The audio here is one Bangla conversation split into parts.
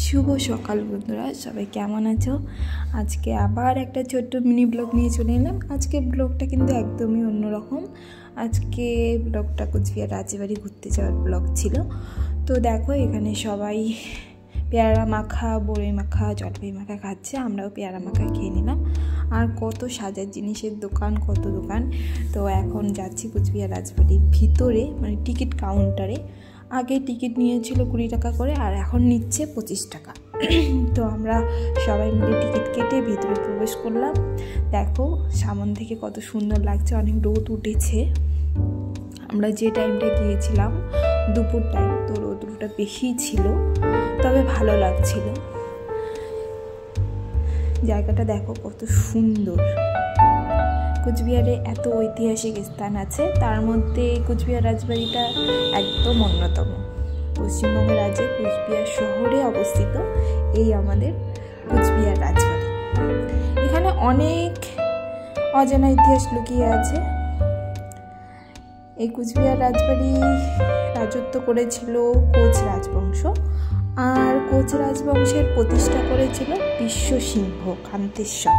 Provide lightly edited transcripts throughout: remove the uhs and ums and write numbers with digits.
শুভ সকাল বন্ধুরা, সবাই কেমন আছো? আজকে আবার একটা ছোট্ট মিনি ব্লগ নিয়ে চলে এলাম। আজকে ব্লগটা কিন্তু একদমই অন্যরকম। আজকে ব্লগটা কুচবিহার রাজবাড়ি ঘুরতে যাওয়ার ব্লগ ছিল। তো দেখো এখানে সবাই পেয়ারা মাখা, বড়ই মাখা, জলপাই মাখা খাচ্ছে। আমরাও পেয়ারা মাখা খেয়ে নিলাম। আর কত সাজার জিনিসের দোকান, কত দোকান। তো এখন যাচ্ছি কুচবিহার রাজবাড়ির ভিতরে, মানে টিকিট কাউন্টারে। আগে টিকিট নিয়েছিল 20 টাকা করে, আর এখন নিচ্ছে 25 টাকা। তো আমরা সবাই মিলে টিকিট কেটে ভিতরে প্রবেশ করলাম। দেখো সামনে থেকে কত সুন্দর লাগছে, অনেক রোদ উঠেছে। আমরা যে টাইমটা গিয়েছিলাম দুপুর টাইম, তো রোদটা বেশি ছিল, তবে ভালো লাগছিল। জায়গাটা দেখো কত সুন্দর। কুচবিহারে এত ঐতিহাসিক স্থান আছে, তার মধ্যে কুচবিহার রাজবাড়িটা একদম অন্যতম। পশ্চিমবঙ্গ রাজ্যে কুচবিহার শহরে অবস্থিত এই আমাদের কুচবিহার রাজবাড়ি। এখানে অনেক অজানা ইতিহাস লুকিয়ে আছে। এই কুচবিহার রাজবাড়ি রাজত্ব করেছিল কোচ রাজবংশ, আর কোচ রাজবংশের প্রতিষ্ঠা করেছিল বিশ্বসিংহ কান্তেশ্বর।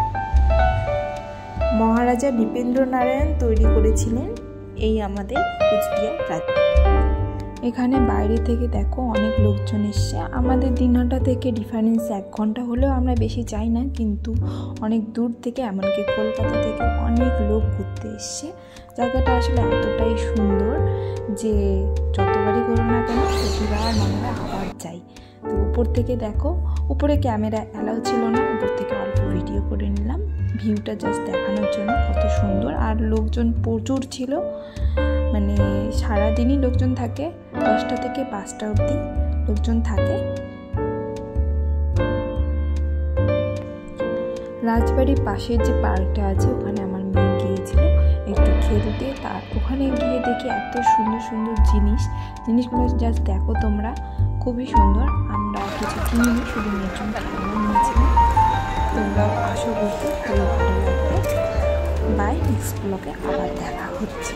মহারাজা নৃপেন্দ্র নারায়ণ তৈরি করেছিলেন এই আমাদের কুচবিহার রাজবাড়ি। এখানে বাইরে থেকে দেখো অনেক লোকজন এসছে। আমাদের দিনহাটা থেকে ডিফারেন্স 1 ঘন্টা হলেও আমরা বেশি চাই না, কিন্তু অনেক দূর থেকে, এমনকি কলকাতা থেকে অনেক লোক ঘুরতে এসছে। জায়গাটা আসলে এতটাই সুন্দর যে যতবারই করো না কেন প্রতিবার আমরা আবার যাই। তো উপর থেকে দেখো, উপরে ক্যামেরা অ্যালাউ ছিল না, উপর থেকে অল্প ভিডিও করে নিলাম ভিউটা জাস্ট দেখানোর জন্য। কত সুন্দর, আর লোকজন প্রচুর ছিল। মানে সারাদিনই লোকজন থাকে, 10টা থেকে 5টা অবধি লোকজন থাকে। রাজবাড়ির পাশের যে পার্কটা আছে, ওখানে আমার মেয়ে গিয়েছিল একটু খেলতে। তার ওখানে গিয়ে দেখি এত সুন্দর সুন্দর জিনিসগুলো জাস্ট দেখো তোমরা, খুবই সুন্দর। আমরা কিছু কিনিনি, শুধু মেয়ের জন্য খেলনা নিয়েছিলাম। তোমরাও আসো ঘুরতে, খুবই ভালো লাগবে। বাই, নেক্সট ব্লগে আবার দেখা হচ্ছে।